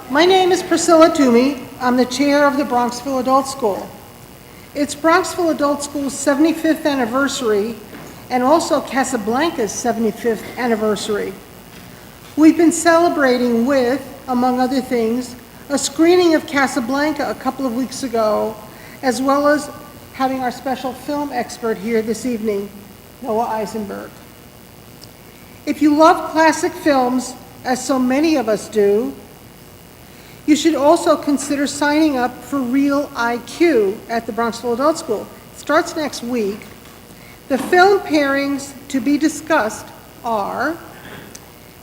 My name is Priscilla Toomey. I'm the chair of the Bronxville Adult School. It's Bronxville Adult School's 75th anniversary and also Casablanca's 75th anniversary. We've been celebrating with, among other things, a screening of Casablanca a couple of weeks ago, as well as having our special film expert here this evening, Noah Isenberg. If you love classic films, as so many of us do, you should also consider signing up for Real IQ at the Bronxville Adult School. It starts next week. The film pairings to be discussed are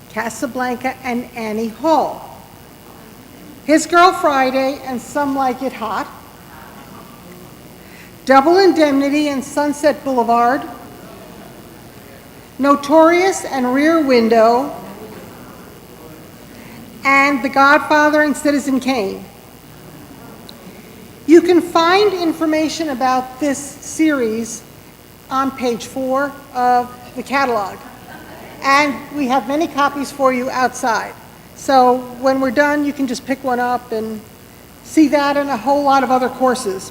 Casablanca and Annie Hall, His Girl Friday and Some Like It Hot, Double Indemnity and Sunset Boulevard, Notorious and Rear Window, and The Godfather and Citizen Kane. You can find information about this series on page 4 of the catalog. And we have many copies for you outside. So when we're done, you can just pick one up and see that and a whole lot of other courses.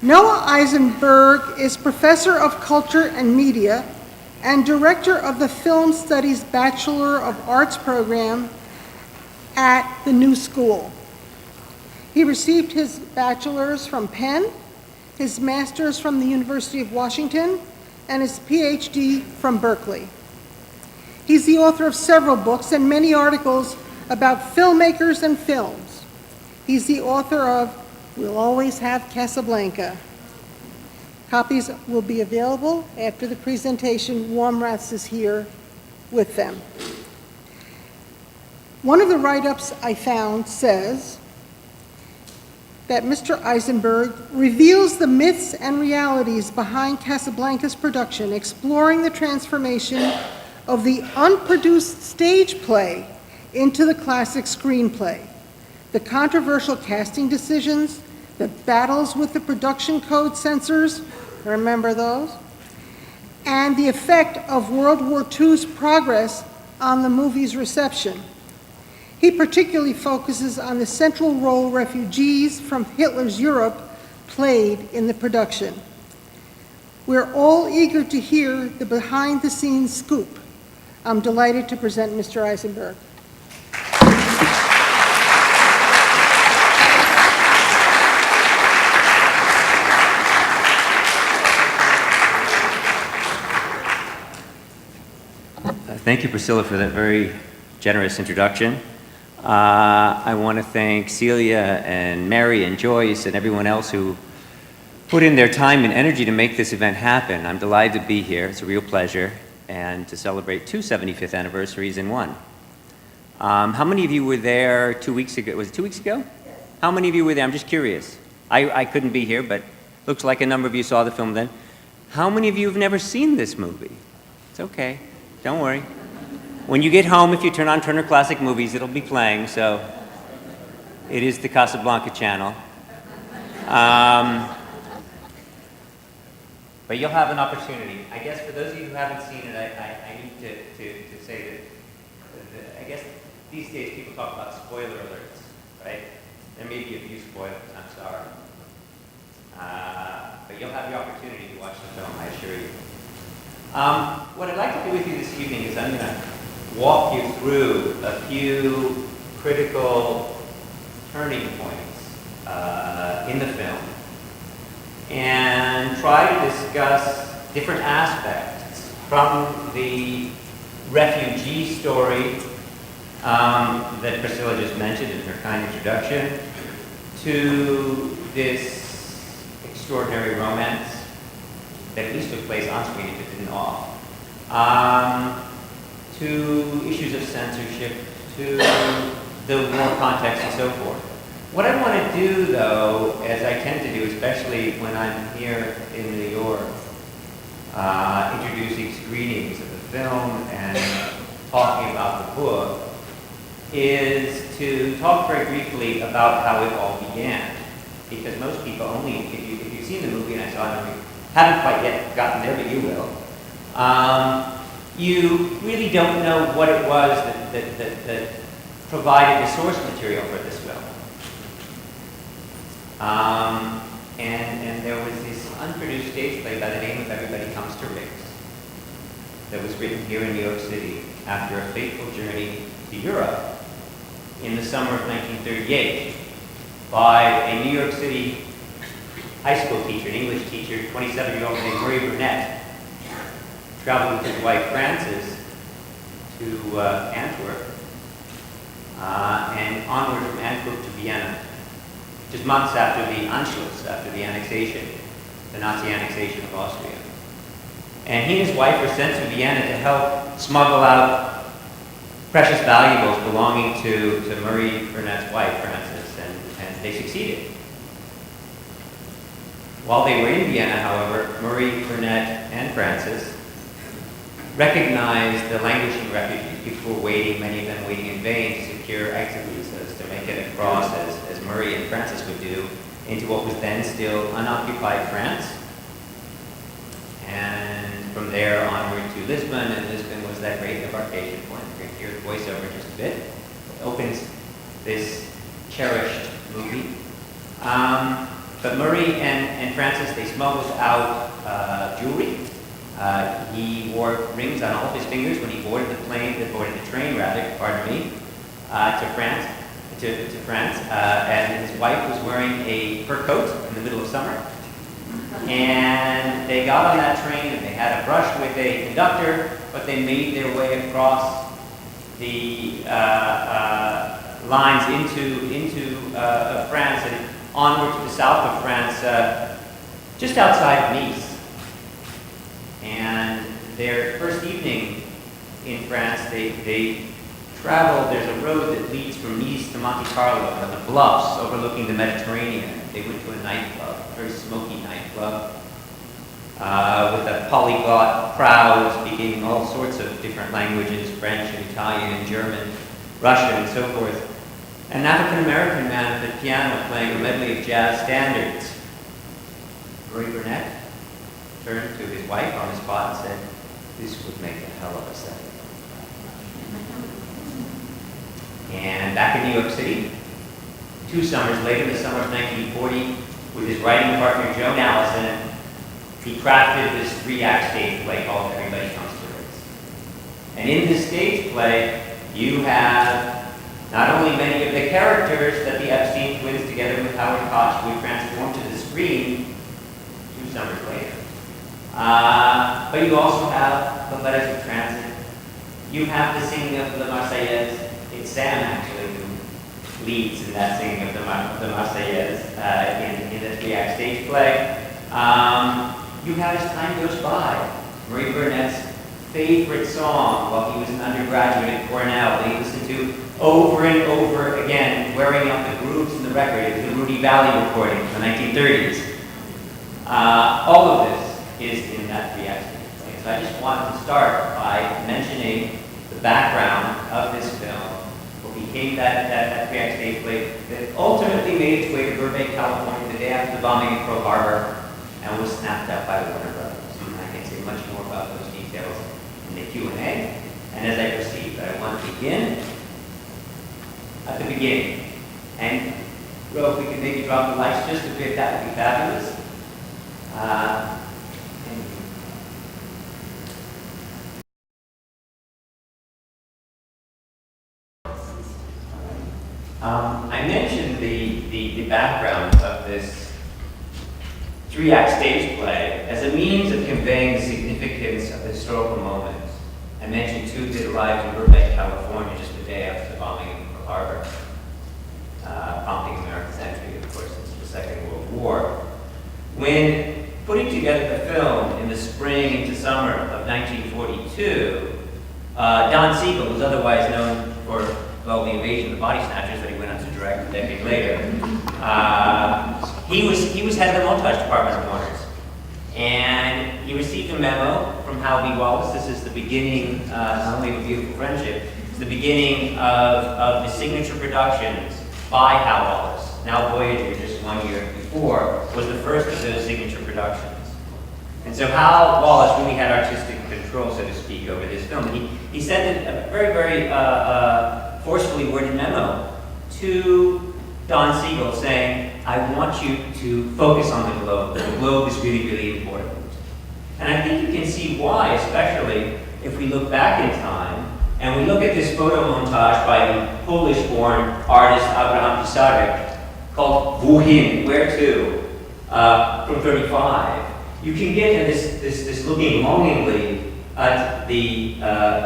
Noah Isenberg is Professor of Culture and Media and Director of the Film Studies Bachelor of Arts program at the New School. He received his bachelor's from Penn, his master's from the University of Washington, and his PhD from Berkeley. He's the author of several books and many articles about filmmakers and films. He's the author of We'll Always Have Casablanca. Copies will be available after the presentation. Warmraths is here with them. One of the write-ups I found says that Mr. Isenberg reveals the myths and realities behind Casablanca's production, exploring the transformation of the unproduced stage play into the classic screenplay, the controversial casting decisions, the battles with the production code censors, remember those? And the effect of World War II's progress on the movie's reception. He particularly focuses on the central role refugees from Hitler's Europe played in the production. We're all eager to hear the behind-the-scenes scoop. I'm delighted to present Mr. Isenberg. Thank you, Priscilla, for that very generous introduction. I want to thank Celia and Mary and Joyce and everyone else who put in their time and energy to make this event happen. I'm delighted to be here. It's a real pleasure, and to celebrate 2 75th anniversaries in one. How many of you were there 2 weeks ago? Was it 2 weeks ago? Yes. How many of you were there? I'm just curious. I couldn't be here, but looks like a number of you saw the film then. How many of you have never seen this movie? It's okay. Don't worry. When you get home, if you turn on Turner Classic Movies, it'll be playing, so it is the Casablanca channel. But you'll have an opportunity. I guess for those of you who haven't seen it, I need to say that I guess these days people talk about spoiler alerts, right? There may be a few spoilers, I'm sorry. But you'll have the opportunity to watch the film, I assure you. What I'd like to do with you this evening is I'm going to walk you through a few critical turning points in the film and try to discuss different aspects from the refugee story that Priscilla just mentioned in her kind introduction to this extraordinary romance that at least took place on screen if it didn't off, to issues of censorship, to the war context and so forth. What I want to do, though, as I tend to do, especially when I'm here in New York, introducing screenings of the film and talking about the book, is to talk very briefly about how it all began. Because most people only, if you've seen the movie, and I saw it, haven't quite yet gotten there, but you will, you really don't know what it was that provided the source material for this film. And there was this unproduced stage play by the name of Everybody Comes to Riggs that was written here in New York City after a fateful journey to Europe in the summer of 1938 by a New York City high school teacher, an English teacher, 27-year-old named Murray Burnett, traveled with his wife Frances to Antwerp and onward from Antwerp to Vienna, just months after the Anschluss, after the annexation, the Nazi annexation of Austria. And he and his wife were sent to Vienna to help smuggle out precious valuables belonging to Murray Burnett's wife, Frances, and they succeeded. While they were in Vienna, however, Murray Burnett and Frances recognized the languishing refugees. People were waiting, many of them waiting in vain, to secure exit visas to make it across, as Murray and Frances would do, into what was then still unoccupied France. And from there onward to Lisbon, and Lisbon was that great embarkation point. We're going to hear the voiceover just a bit. It opens this cherished movie. But Murray and Frances, they smuggled out jewelry. He wore rings on all of his fingers when he boarded the train, pardon me, to France. And his wife was wearing a fur coat in the middle of summer. And they got on that train and they had a brush with a conductor, but they made their way across the lines into France and onward to the south of France, just outside of Nice. And their first evening in France, they traveled. There's a road that leads from Nice to Monte Carlo on the bluffs overlooking the Mediterranean. They went to a nightclub, a very smoky nightclub, with a polyglot crowd speaking all sorts of different languages, French and Italian and German, Russian and so forth. An African-American man at the piano playing a medley of jazz standards. Murray Burnett turned to his wife on the spot and said, "This would make a hell of a set." And back in New York City, 2 summers later, the summer of 1940, with his writing partner Joan Allison, he crafted this 3-act stage play called Everybody Comes to Riggs. And in this stage play, you have not only many of the characters that the Epstein twins, together with Howard Koch, would transform to the screen 2 summers later, but you also have the letters of transit. You have the singing of the Marseillaise. It's Sam, actually, who leads in that singing of the Marseillaise in the 3-act stage play. You have, as time goes by, Murray Burnett's favorite song while he was an undergraduate at Cornell that he listened to over and over again, wearing out the grooves in the record. It was the Rudy Valley recording from the 1930s. All of this is in that 3-act stage play. So I just wanted to start by mentioning the background of this film, what became that 3-act stage play that ultimately made its way to Burbank, California the day after the bombing of Pearl Harbor and was snapped up by the Warner Brothers. And I can say much more about those details in the Q&A. And as I proceed, I want to begin at the beginning. And, well, if we could maybe drop the lights just a bit, that would be fabulous. I mentioned the background of this 3-act stage play as a means of conveying the significance of the historical moment. I mentioned 2 that arrived in Burbank, California, just the day after the bombing of Pearl Harbor, prompting America's entry, of course, into the Second World War. When putting together the film in the spring into summer of 1942, Don Siegel, who's otherwise known for the invasion of the Body Snatchers that he went on to direct a decade later, he was head of the montage department of Warner's. And he received a memo from Hal B. Wallace. This is the beginning, not only of a beautiful friendship, it's the beginning of the signature productions by Hal Wallace. Now Voyager, just 1 year before, was the first of those signature productions. And so Hal Wallace really had artistic control, so to speak, over this film. And he sent it a very, very forcefully worded memo to Don Siegel saying, I want you to focus on the globe. The globe is really, really important. And I think you can see why, especially if we look back in time and we look at this photo montage by the Polish-born artist Abraham Pisarek called Wohin, Where To, from 35. You can get this looking longingly at the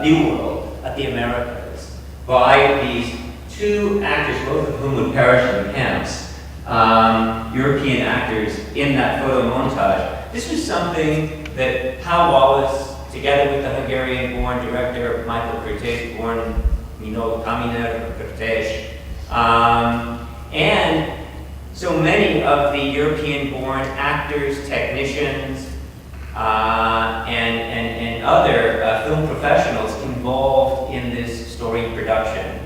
New World, at the Americas, by these two actors, both of whom would perish in camps, European actors in that photo montage. This was something that Hal Wallace, together with the Hungarian-born director Michael Curtis, born Mino Kaminer Curtis, and so many of the European-born actors, technicians, and other film professionals involved in this story production.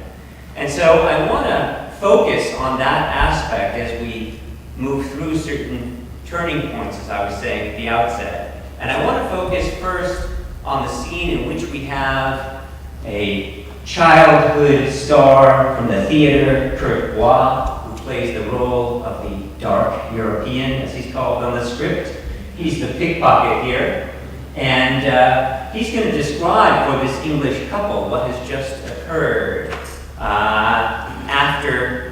And so I want to focus on that aspect as we move through certain turning points, as I was saying at the outset. And I want to focus first on the scene in which we have a childhood star from the theater, Kurt Bois, who plays the role of the dark European, as he's called on the script. He's the pickpocket here. And he's going to describe for this English couple what has just occurred after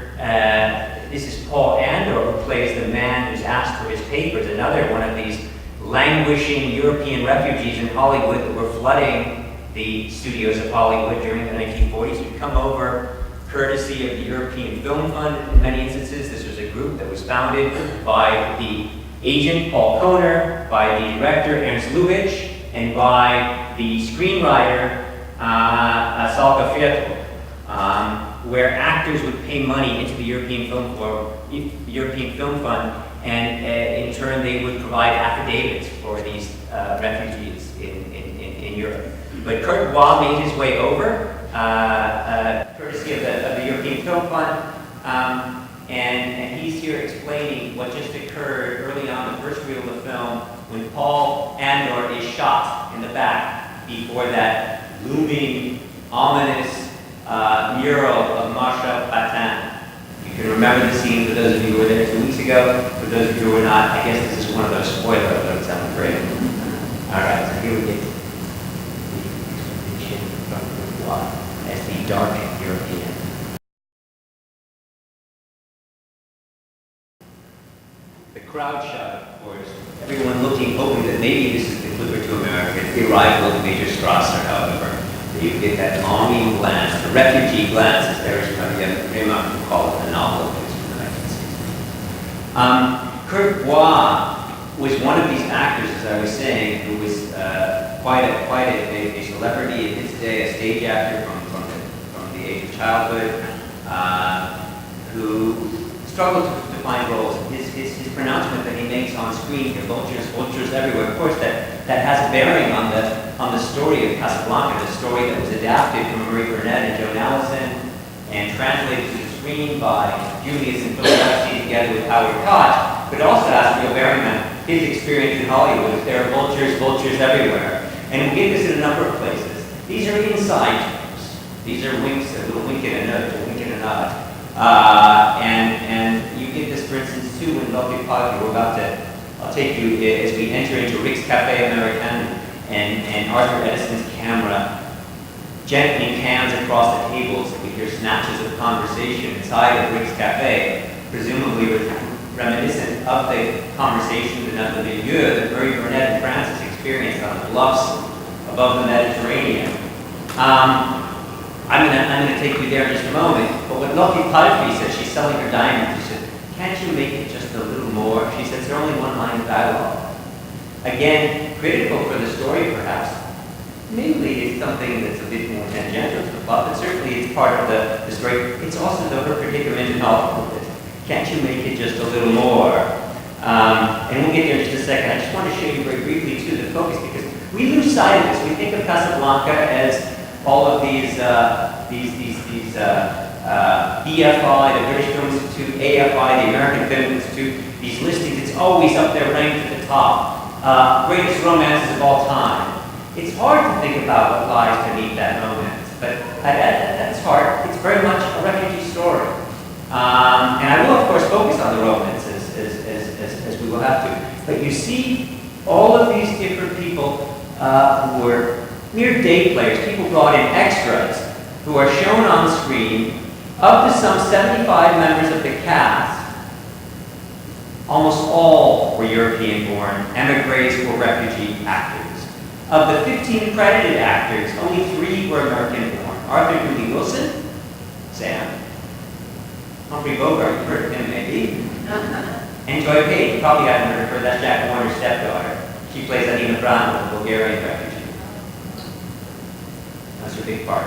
this is Paul Andor, who plays the man who's asked for his papers, another one of these languishing European refugees in Hollywood that were flooding the studios of Hollywood during the 1940s, who come over courtesy of the European Film Fund. In many instances, this was a group that was founded by the agent, Paul Kohner, by the director, Ernst Lubitsch, and by the screenwriter, Salka Viertel, where actors would pay money into the European Film Fund, and in turn they would provide affidavits for these refugees in Europe. But Kurt Bois made his way over, courtesy of the European Film Fund, and he's here explaining what just occurred early on, the first reel of the film, when Paul Andor is shot in the back before that looming, ominous mural of Marshal Patin. You can remember the scene for those of you who were there 2 weeks ago. For those of you who were not, I guess this is one of those spoiler alerts, I'm afraid. All right, so here we get the explanation from Bois as the dark European. The crowd shot, of course, everyone looking, hoping that maybe this is the Clipper to America. The arrival of Major Strasser, however, you get that longing glance, the refugee glance, as Erich Remarque would call it, the novel from the 1960s. Kurt Bois was one of these actors, as I was saying, who was quite a celebrity in his day, a stage actor from the age of childhood, who struggled to find roles. His pronouncement that he makes on screen, the vultures everywhere, of course, that has a bearing on the story of Casablanca, the story that was adapted from Marie Burnett and Joan Allison and translated to the screen by Julius and Philip Epstein together with Howard Koch, but also has real bearing on his experience in Hollywood. There are vultures everywhere. And we get this in a number of places. These are inside jokes. These are winks, a little wink and a nod. And you get this, for instance, too, in Lovely Park. I'll take you as we enter into Rick's Cafe American, and Arthur Edison's camera gently pans across the tables. We hear snatches of conversation inside of Rick's Cafe, presumably reminiscent of the conversation in the milieu that Marie Burnett and Francis experienced on the bluffs above the Mediterranean. I'm going to take you there in just a moment, but what Loki Palfi said, she's selling her diamonds, she said, can't you make it just a little more? She said, there's only one line of dialogue. Again, critical for the story, perhaps. Maybe it's something that's a bit more tangential to the plot, but certainly it's part of the story. It's also her predicament in Hollywood. Can't you make it just a little more? And we'll get there in just a second. I just want to show you very briefly, too, the focus, because we lose sight of this. We think of Casablanca as all of these BFI, the British Film Institute, AFI, the American Film Institute, these listings. It's always up there ranked at the top. Greatest romances of all time. It's hard to think about what lies beneath that romance. But at its heart, it's very much a refugee story. And I will, of course, focus on the Romans as we will have to. But you see all of these different people who were mere day players, people brought in extras, who are shown on screen. Of the some 75 members of the cast, almost all were European-born, emigres or refugee actors. Of the 15 credited actors, only 3 were American-born. Arthur Dooley Wilson, Sam. Humphrey Bogart, you've heard of him maybe. And Joy Page, you probably haven't heard of her, that's Jack Warner's stepdaughter. She plays Adina Brano, a Bulgarian refugee. That's her big part.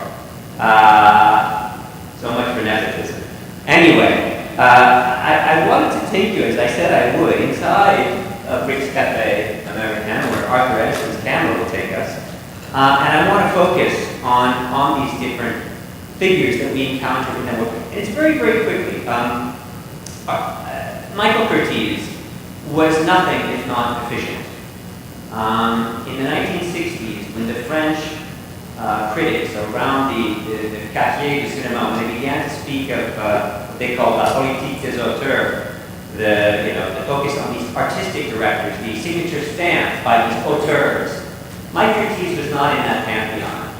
So much for nepotism. Anyway, I wanted to take you, as I said I would, inside of Rick's Cafe American, where Arthur Edison's camera will take us. And I want to focus on these different figures that we encounter in that work. And it's very, very quickly. Michael Curtiz was nothing if not efficient. In the 1960s, when the French critics around the quartier du cinéma, when they began to speak of what they called la politique des auteurs, the focus on these artistic directors, the signature stamp by these auteurs. Mike Curtiz was not in that pantheon,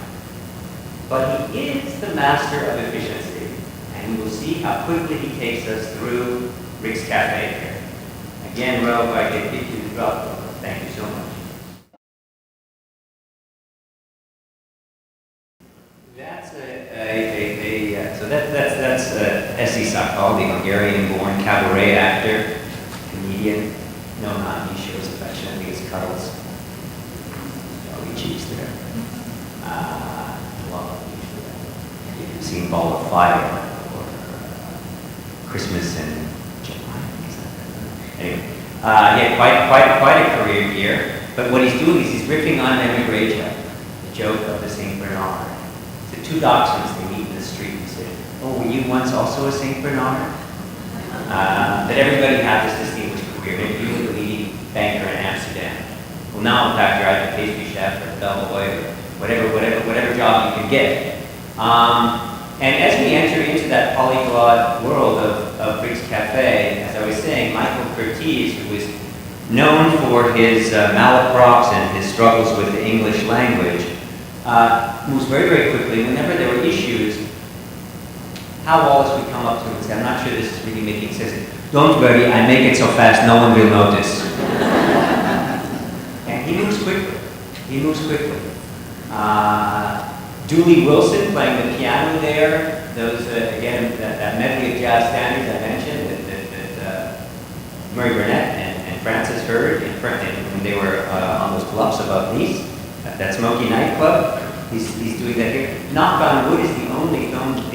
but he is the master of efficiency, and we will see how quickly he takes us through Rick's Cafe here. Again, Ro, if I could get you to drop, thank you so much. That's Essi Sakal, the Hungarian-born cabaret actor, comedian. No, not he shows affection. I think it's Cuddles. Probably cheese there. You've seen Ball of Fire or Christmas in July. Anyway, quite a career here. But what he's doing is he's riffing on Emigratia, the joke of the Saint Bernard. The 2 dachshunds, they meet in the street and say, "Oh, were you once also a Saint Bernard?" That everybody had this distinguished career. Maybe you were the leading banker in Amsterdam. Well, now, in fact, you're either a pastry chef or a bellboy or whatever job you can get. And as we enter into that polyglot world of Rick's Cafe, as I was saying, Michael Curtiz, who was known for his malaprops and his struggles with the English language, moves very, very quickly. Whenever there were issues, Hal Wallace would come up to him and say, "I'm not sure this is really making sense." "Don't worry, I make it so fast no one will notice." And he moves quickly. He moves quickly. Dooley Wilson playing the piano there. Those, again, that medley of jazz standards I mentioned that Murray Burnett and Francis heard when they were on those bluffs above Nice, at that smoky nightclub. He's doing that here. Knock on Wood is the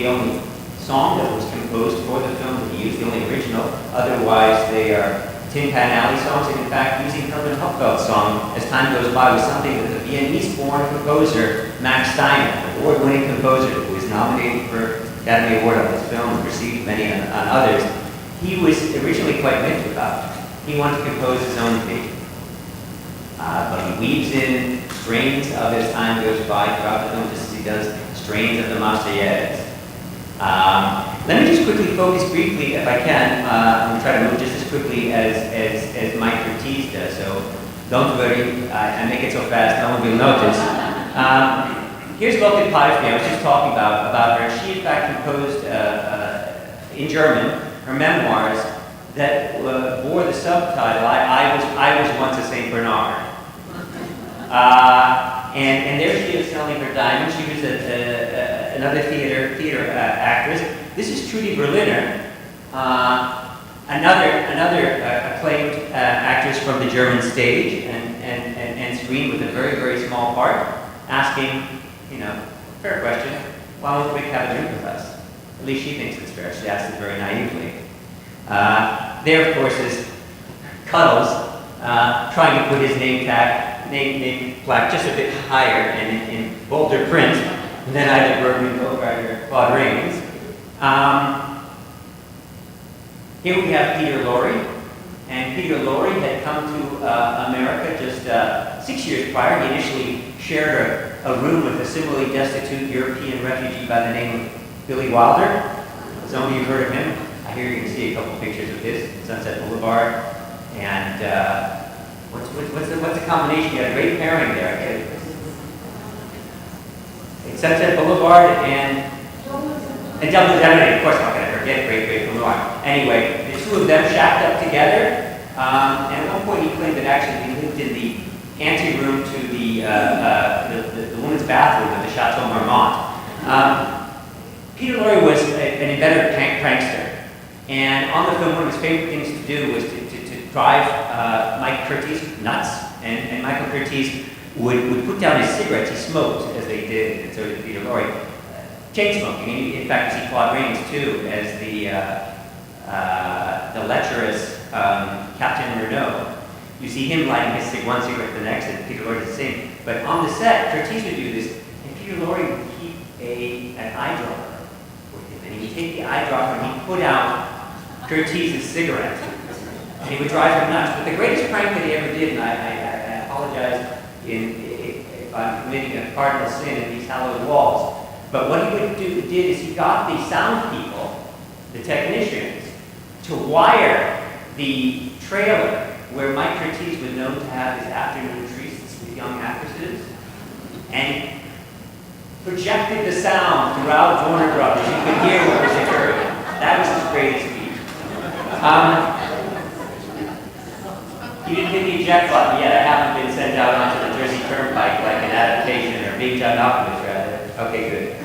only song that was composed for the film that he used, the only original. Otherwise, they are Tin Pan Alley songs, and in fact, using Herman Hupfeld's song as time goes by was something that the Viennese-born composer Max Steiner, award-winning composer who was nominated for Academy Award on this film and received many on others, he was originally quite miffed about. He wanted to compose his own theme. But he weaves in strains of as time goes by throughout the film, just as he does strains of the Marseillaise. Let me just quickly focus briefly, if I can. I'm going to try to move just as quickly as Mike Curtiz does, so don't worry, I make it so fast no one will notice. Here's Wilke Pfeiffer, I was just talking about her. She, in fact, composed in German her memoirs that bore the subtitle, I was once a Saint Bernard. And there she is selling her diamonds. She was another theater actress. This is Trudy Berliner, another acclaimed actress from the German stage and screen with a very, very small part, asking, fair question, why won't Rick have a drink with us? At least she thinks it's fair. She asks it very naively. There, of course, is Cuddles trying to put his name plaque just a bit higher and in bolder print than either Bergman, Bogart, or Claude Rains. Here we have Peter Lorre, and Peter Lorre had come to America just 6 years prior. He initially shared a room with a similarly destitute European refugee by the name of Billy Wilder. Some of you have heard of him. I hear you can see a couple pictures of his, Sunset Boulevard. And what's the combination? You got a great pairing there. It's Sunset Boulevard and Double Indemnity. Of course, I'm not going to forget Great Boulevard. Anyway, the two of them shacked up together. And at one point, he claimed that actually he lived in the anteroom to the women's bathroom at the Chateau Marmont. Peter Lorre was an inveterate prankster, and on the film, one of his favorite things to do was to drive Mike Curtiz nuts, and Michael Curtiz would put down his cigarettes. He smoked, as they did, and so did Peter Lorre. Chain smoking. In fact, you see Claude Rains too as the lecherous Captain Renault. You see him lighting his one cigarette the next, and Peter Lorre does the same. But on the set, Curtiz would do this, and Peter Lorre would keep an eyedropper with him, and he would take the eyedropper and he'd put out Curtiz's cigarette, and he would drive him nuts. But the greatest prank that he ever did, and I apologize if I'm committing a cardinal sin in these hallowed walls, but what he did is he got the sound people, the technicians, to wire the trailer where Mike Curtiz was known to have his afternoon trysts with young actresses, and projected the sound throughout Warner Brothers. You could hear what was occurring. That was his greatest feat. He didn't hit the eject button yet. I haven't been sent out onto the Jersey Turnpike like an adaptation, or Big John Malkovich, rather. Okay, good.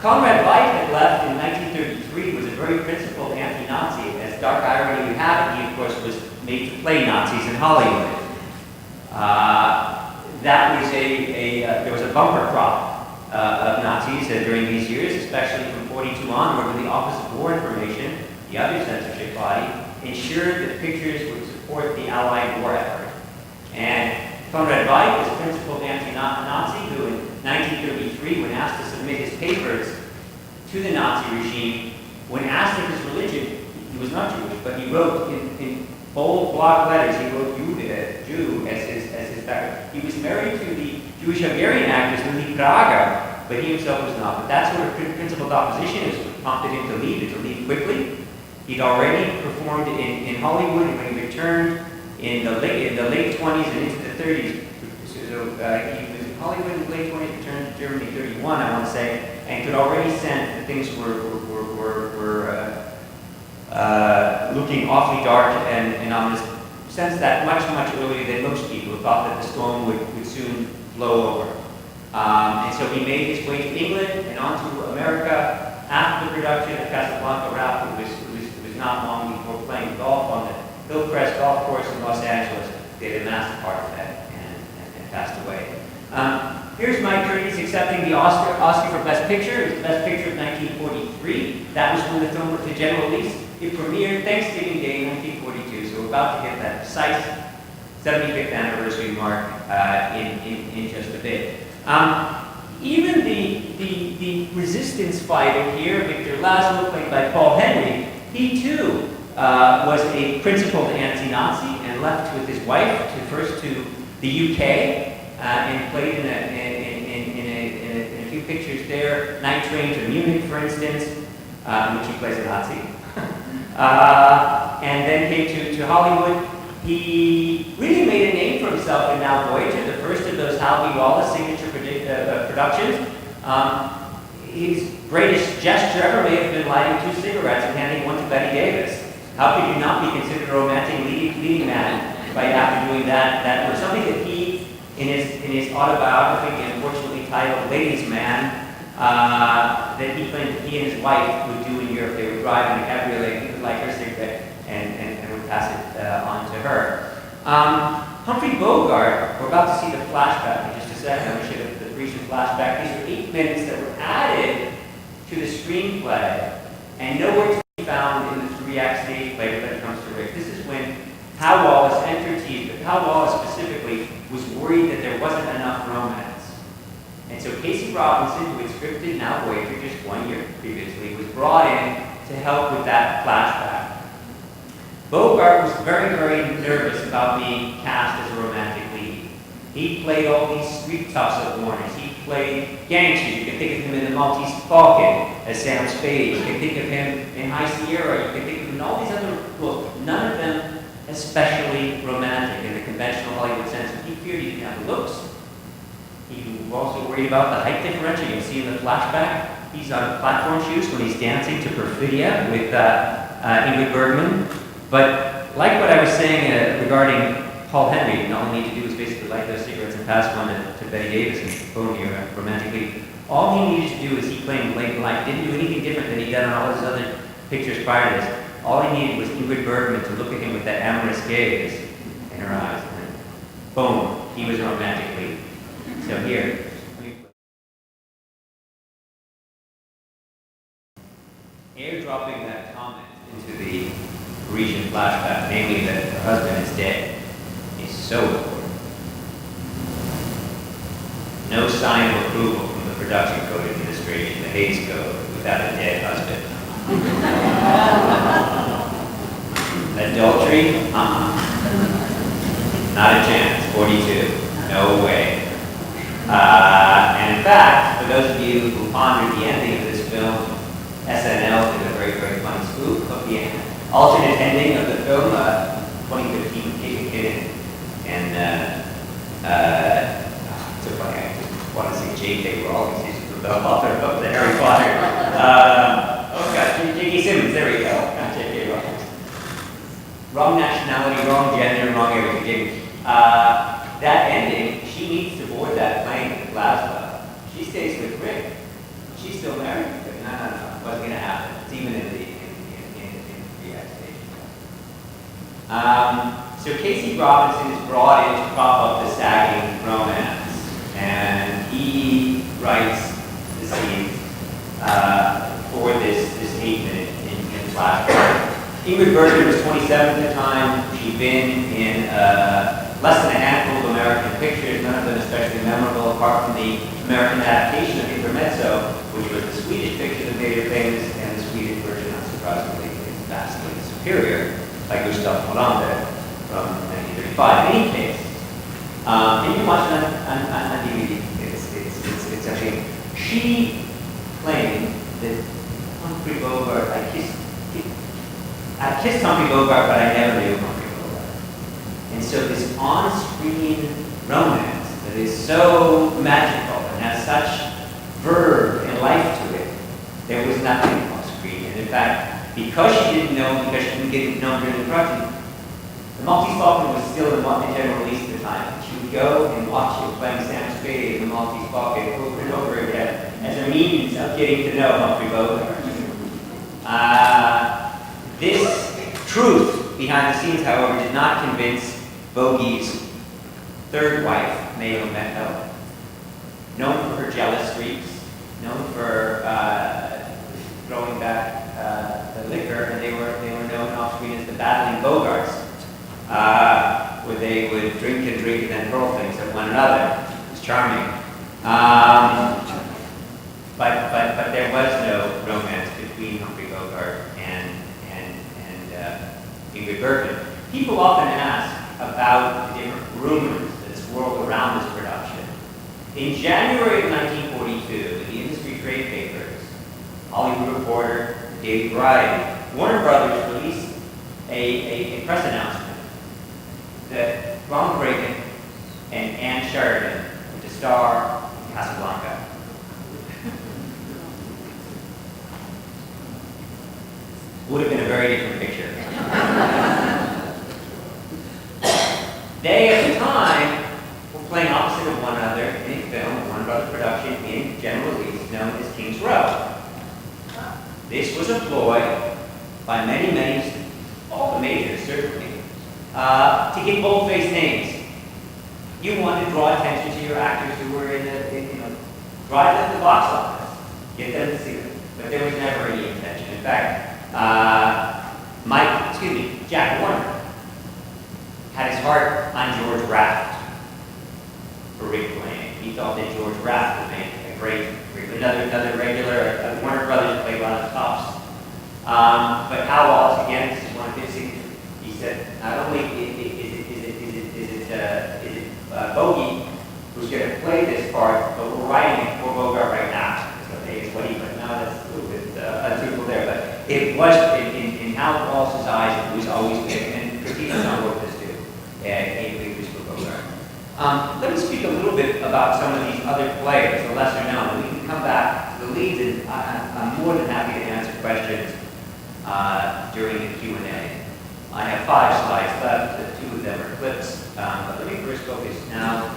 Conrad Veidt had left in 1933, was a very principled anti-Nazi. As dark irony would have it, he, of course, was made to play Nazis in Hollywood. That was there was a bumper crop of Nazis during these years, especially from 42 onward, when the Office of War Information, the other censorship body, ensured that pictures would support the Allied war effort. And Conrad Veidt was a principled anti-Nazi who, in 1933, when asked to submit his papers to the Nazi regime, when asked of his religion, he was not Jewish, but he wrote in bold block letters, he wrote Jew as his background. He was married to the Jewish Hungarian actress Lili Praga, but he himself was not. But that sort of principled opposition is what prompted him to leave, and to leave quickly. He'd already performed in Hollywood, and when he returned in the late 20s and into the 30s, so he was in Hollywood in the late 20s, returned to Germany 31, I want to say, and could already sense that things were looking awfully dark and ominous. Sensed that much earlier than most people, thought that the storm would soon blow over. And so he made his way to England and on to America after the production of Casablanca Rap. It was not long before playing golf on the Hillcrest Golf Course in Los Angeles. Did a massive heart attack and passed away. Here's Mike Curtiz accepting the Oscar for Best Picture. It was the Best Picture of 1943. That was when the film went to general release. It premiered Thanksgiving Day 1942, so we're about to hit that precise 75th anniversary mark in just a bit. Even the resistance fighter here, Victor Laszlo, played by Paul Henry, he too was a principled anti-Nazi and left with his wife first to the UK and played in a few pictures there. Night Train to Munich, for instance, in which he plays a Nazi. And then came to Hollywood. He really made a name for himself in Now Voyager, the first of those Hal B. Wallace signature productions. His greatest gesture ever may have been lighting 2 cigarettes and handing one to Betty Davis. How could you not be considered a romantic leading man right after doing that? That was something that he, in his autobiography, unfortunately titled Ladies' Man, that he claimed that he and his wife would do in Europe. They would drive in a cabriolet, he would light her cigarette and would pass it on to her. Humphrey Bogart, we're about to see the flashback in just a second. I'm going to show you the recent flashback. These are 8 minutes that were added to the screenplay and nowhere to be found in the 3-act stage play when it comes to rape. This is when Hal Wallace and Curtiz, but Hal Wallace specifically, was worried that there wasn't enough romance. And so Casey Robinson, who had scripted Now Voyager just 1 year previously, was brought in to help with that flashback. Bogart was very, very nervous about being cast as a romantic lead. He played all these street toughs at Warner's. He played gangsters. You can think of him in the Maltese Falcon as Sam Spade. You can think of him in High Sierra. You can think of him in all these other roles. None of them especially romantic in the conventional Hollywood sense. He feared he didn't have the looks. He was also worried about the height differential. You'll see in the flashback, he's on platform shoes when he's dancing to Perfidia with Ingrid Bergman. But like what I was saying regarding Paul Henry, all he needed to do was basically light those cigarettes and pass one to Betty Davis and phone here romantically. All he needed to do, as he claimed late in life, didn't do anything different than he'd done on all his other pictures prior to this. All he needed was Ingrid Bergman to look at him with that amorous gaze in her eyes. And boom, he was romantically. So here. Airdropping that comment into the Parisian flashback, namely that her husband is dead, is so important. No sign of approval from the Production Code Administration, the Hays Code, without a dead husband. Adultery? Not a chance. 42. No way. And in fact, for those of you who pondered the ending of this film, SNL did a very, very funny spoof of the alternate ending of the film, 2015 Kid and so funny, I just want to say J.K. Rowling, he's the author of the Harry Potter. Oh gosh, J.K. Simmons, there we go, not J.K. Rowling. Wrong nationality, wrong gender, wrong everything. That ending, she needs to board that plane at Glasgow. She stays with Rick. She's still married. No, it wasn't going to happen. It's even in the so Casey Robinson is brought in to prop up the sagging romance, and he writes the scene for this 8-minute in flashback. Ingrid Bergman was 27 at the time. She'd been in less than a handful of American pictures, none of them especially memorable, apart from the American adaptation of Intermezzo, which was the Swedish picture that made her famous, and the Swedish version, unsurprisingly, is vastly superior, like Gustav Molander from 1935. In any case, and you can watch it on DVD. It's actually, she claimed that Humphrey Bogart, I kissed Humphrey Bogart, but I never knew Humphrey Bogart. And so this on-screen romance that is so magical and has such verve and life to it, there was nothing off-screen. And in fact, because she didn't know, because she didn't get known during the production, the Maltese Falcon was still in general release at the time. She would go and watch it playing Sam Spade in the Maltese Falcon over and over again as a means of getting to know Humphrey Bogart. This truth behind the scenes, however, did not convince Bogey's third wife, Mayo Mento, known for her jealous streaks, known for throwing back the liquor, and they were known off-screen as the battling Bogarts, where they would drink and then hurl things at one another. It was charming. But there was no romance between Humphrey Bogart and Ingrid Bergman. People often ask about the different rumors that swirled around this production. In January of 1942, in the industry trade papers, Hollywood Reporter, Daily Variety, Warner Brothers released a press announcement that Ronald Reagan and Ann Sheridan were to star in Casablanca. Would have been a very different picture. They, at the time, were playing opposite of one another in a film, Warner Brothers production, in general release, known as King's Row. This was a ploy by many, all the majors certainly, to get bold-faced names. You wanted to draw attention to your actors who were drive them to the box office, get them to see them. But there was never any intention. In fact, Jack Warner had his heart on George Raft for Rick playing. He thought that George Raft would make a great another regular Warner Brothers played one of the tops. But Hal Walsh, again, this is one of his signatures. He said, not only is it Bogey, it was, in Hal Wallace's eyes, it was always, and Christine wrote this too, it was for learn. Let me speak a little bit about some of these other players, the lesser known. We can come back to the leads, and I'm more than happy to answer questions during the Q&A. I have 5 slides left, 2 of them are clips, but let me first focus now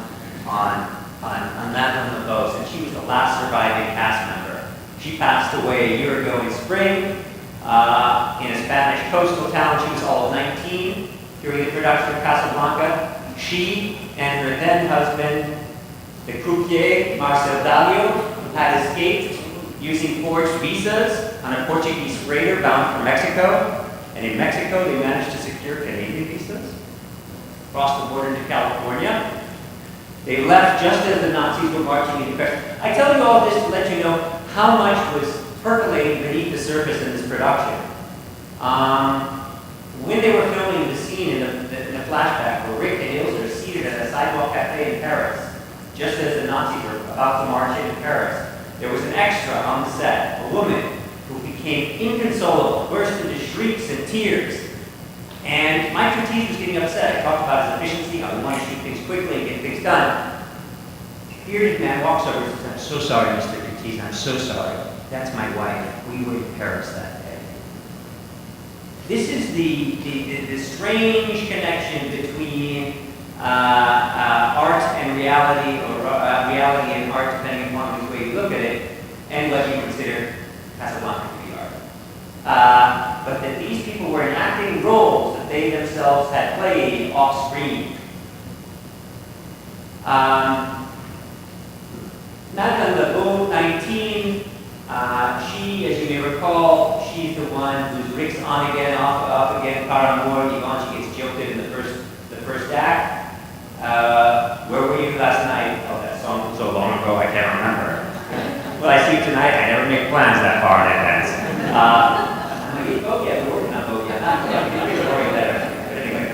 on Madeline LeBeau, since she was the last surviving cast member. She passed away a year ago in spring in a Spanish coastal town. She was all of 19 during the production of Casablanca. She and her then husband, the croupier Marcel Dalio, had escaped using forged visas on a Portuguese freighter bound for Mexico. And in Mexico, they managed to secure Canadian visas, crossed the border into California. They left just as the Nazis were marching into Paris. I tell you all this to let you know how much was percolating beneath the surface in this production. When they were filming the scene in the flashback where Rick and Ilse are seated at a sidewalk cafe in Paris, just as the Nazis were about to march into Paris, there was an extra on the set, a woman who became inconsolable, burst into shrieks and tears. And Mike Curtiz was getting upset. I talked about his efficiency, how we want to shoot things quickly and get things done. A bearded man walks over and says, "I'm so sorry, Mr. Curtiz, I'm so sorry. That's my wife. We were in Paris that day." This is the strange connection between art and reality, or reality and art, depending upon which way you look at it, and what you consider Casablanca to be art. But that these people were enacting roles that they themselves had played off screen. Madeline LeBeau, 19, she, as you may recall, she's the one who's Rick's on again, off again, par amour, Yvonne, she gets jilted in the first act. Where were you last night? Oh, that song was so long ago, I can't remember. Well, I see you tonight, I never make plans that far in advance. Oh yeah, we're working on Bogia. But anyway,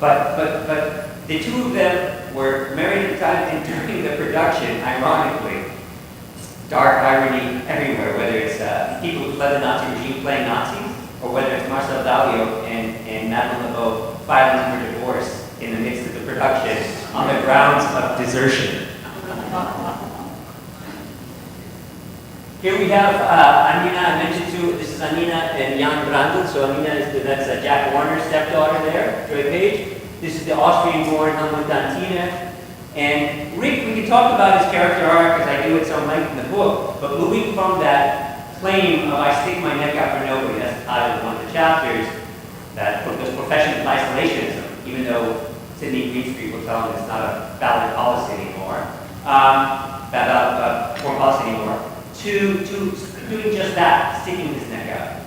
but the two of them were married at the time, and during the production, ironically, dark irony everywhere, whether it's people who fled the Nazi regime playing Nazis, or whether it's Marcel Dalio and Madeline LeBeau filing for divorce in the midst of the production on the grounds of desertion. Here we have Anina, I mentioned too, this is Anina and Jan Brandl. So Anina is that's Jack Warner's stepdaughter there, Joy Page. This is the Austrian-born Helmut Dantine. And Rick, we can talk about his character arc, as I do at some length in the book, but moving from that claim of I stick my neck out for nobody, that's the title of one of the chapters, that this profession of isolationism, even though Sidney Greenstreet will tell him it's not a valid policy anymore, foreign policy anymore, to doing just that, sticking his neck out.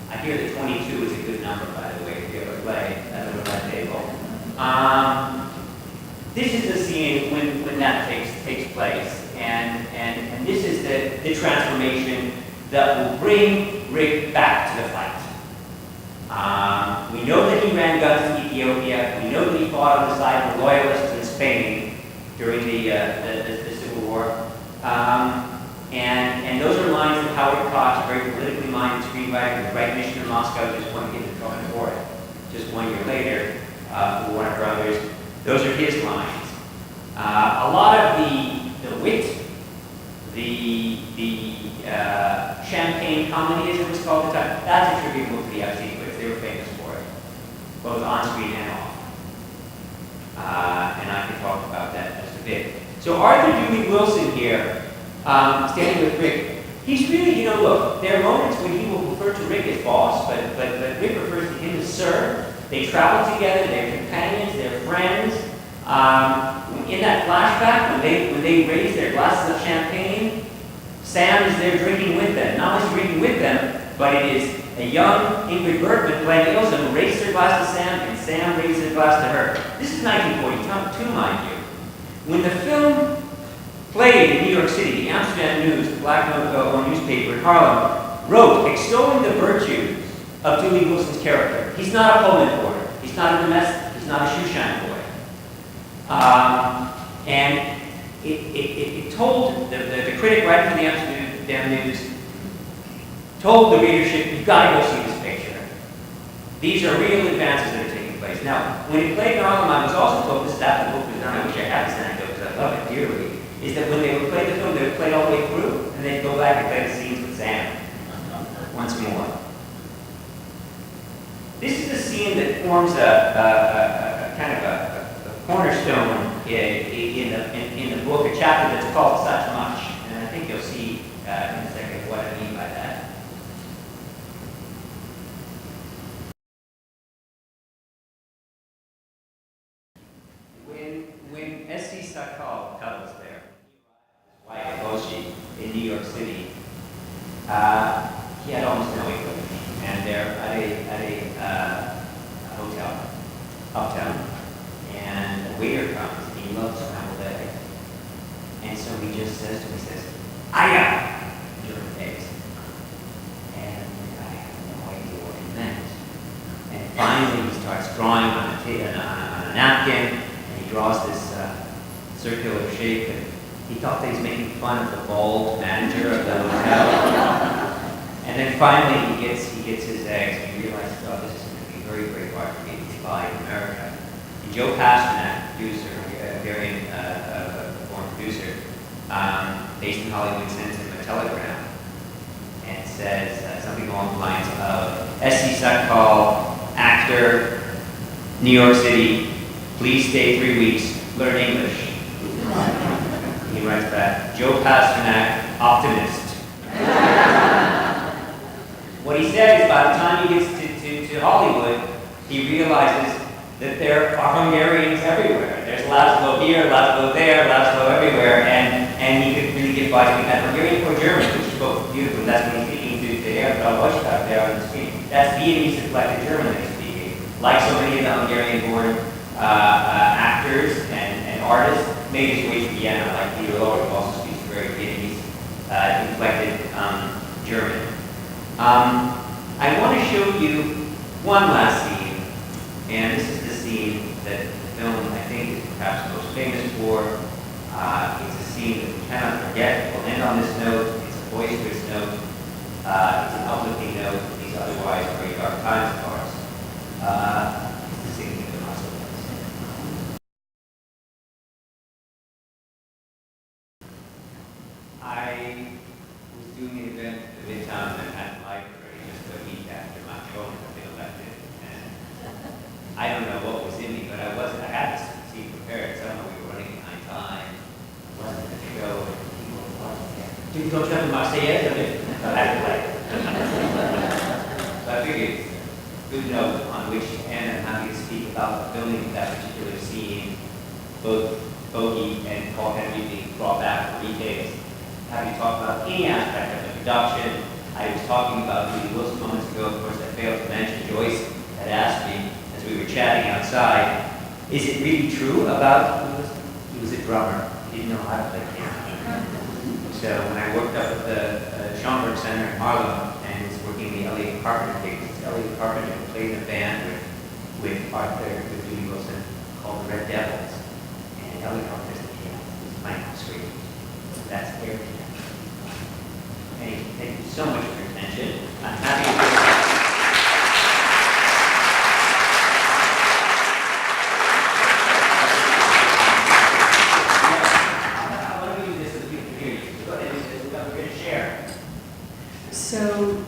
I hear that 22 is a good number, by the way, to be able to play at the roulette table. This is the scene when that takes place, and this is the transformation that will bring Rick back to the fight. We know that he ran guns to Ethiopia. We know that he fought on the side of the loyalists in Spain during the Civil War. And those are lines that Howard Koch, a very politically minded screenwriter with Right Mission in Moscow, just won to get the Trojan Award just 1 year later for Warner Brothers. Those are his lines. A lot of the wit, the champagne comedy, as it was called at the time, that's attributable to the F sequence. They were famous for it, both on screen and off. And I can talk about that just a bit. So Arthur Dewey Wilson here, standing with Rick, he's really, look, there are moments when he will refer to Rick as boss, but Rick refers to him as sir. They travel together, they're companions, they're friends. In that flashback, when they raise their glasses of champagne, Sam is there drinking with them. Not only drinking with them, but it is a young Ingrid Bergman playing Ilsa who raises her glass to Sam, and Sam raises her glass to her. This is 1942, mind you. When the film played in New York City, the Amsterdam News, the black newspaper in Harlem, wrote extolling the virtues of Dewey Wilson's character. He's not a Pullman porter. He's not a domestic. He's not a shoeshine boy. And it told, the critic writing for the Amsterdam News told the readership, you've got to go see this picture. These are real advances that are taking place. Now, when it played in Harlem, I was also told, this is after the book was done, I wish I had this anecdote because I love it dearly, is that when they would play the film, they would play it all the way through, and they'd go back and play the scenes with Sam once more. This is a scene that forms a kind of a cornerstone in the book, a chapter that's called Such Much, and I think you'll see in a second what I mean by that. When S.C. Sakal was there, his wife Oshi in New York City, he had almost no income, and they're at a hotel uptown, and a waiter comes, and he loves scrambled eggs, and so he just says to him, he says, "I got German eggs," and the guy had no idea what he meant, and finally he starts drawing on a napkin. He draws this circular shape, and he thought that he was making fun of the bald manager of the hotel. And then finally he gets his eggs, and he realizes, oh, this is going to be very, very hard for me to buy in America. And Joe Pasternak, producer, a very born producer, based in Hollywood, sends him a telegram and says something along the lines of, S.C. Sakal, actor, New York City, please stay 3 weeks, learn English. He writes back, Joe Pasternak, optimist. What he said is by the time he gets to Hollywood, he realizes that there are Hungarians everywhere. There's Laszlo here, Laszlo there, Laszlo everywhere, and he could really get by speaking that Hungarian or German, which is both beautiful. That's what he's speaking to Erdogan Wojtak there on the screen. That's Viennese inflected German that he's speaking. Like so many of the Hungarian-born actors and artists, made his way to Vienna, like Peter Lorre, who also speaks very Viennese inflected German. I want to show you one last scene, and this is the scene that the film, I think, is perhaps most famous for. It's a scene that we cannot forget. We'll end on this note. It's a boisterous note. It's an uplifting note in these otherwise very dark times of ours. It's the singing of the muscle. I was doing an event at the Midtown Manhattan Library just a week after my phone had been elected, and I don't know what was in me, but I had this scene prepared. Somehow we were running behind time, wasn't going to go, and people were like, "Do you go to Marseillaise?" So I had to play. So I figured it's a good note on which to end and how you speak about the filming of that particular scene, both Bogey and Paul Henry being brought back for retakes. Having talked about any aspect of the production. I was talking about Judy Wilson moments ago. Of course, I failed to mention Joyce had asked me as we were chatting outside, is it really true about he was a drummer. He didn't know how to play piano. So when I worked up at the Sommer Center in Harlem and was working in the Elliot Carpenter gigs, Elliot Carpenter played in a band with Judy Wilson called the Red Devils. And Elliot Carpenter's the piano. He's playing on the screen. That's air piano. Hey, thank you so much for your attention. I'm happy to Let me do this so that people can hear you. Go ahead and do this. We're going to share. So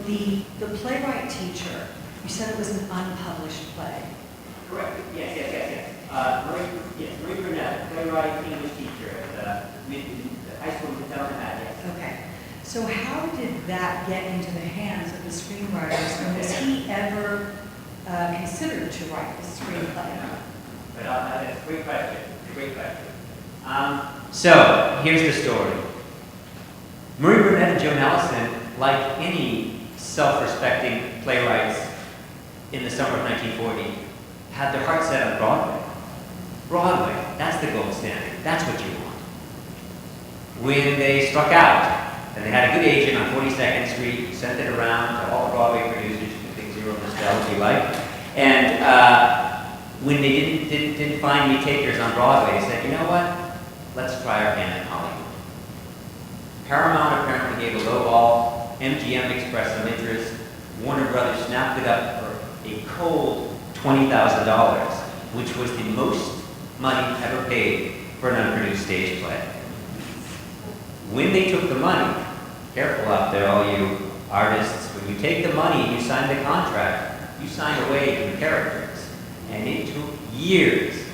the playwright teacher, you said it was an unpublished play. Correct. Yes. Marie Burnett, playwright, English teacher at the high school in Manhattan. Yes. Okay. So how did that get into the hands of the screenwriters, and was he ever considered to write the screenplay? But that's a great question. So here's the story. Marie Burnett and Joan Allison, like any self-respecting playwrights in the summer of 1940, had their heart set on Broadway. Broadway, that's the gold standard. That's what you want. When they struck out, and they had a good agent on 42nd Street, sent it around to all the Broadway producers, who think zero nostalgia like, and when they didn't find any takers on Broadway, they said, you know what? Let's try our hand in Hollywood. Paramount apparently gave a low ball MGM expressed some interest. Warner Brothers snapped it up for a cold $20,000, which was the most money ever paid for an unproduced stage play. When they took the money, careful out there, all you artists, when you take the money and you sign the contract, you sign away your characters. And it took years,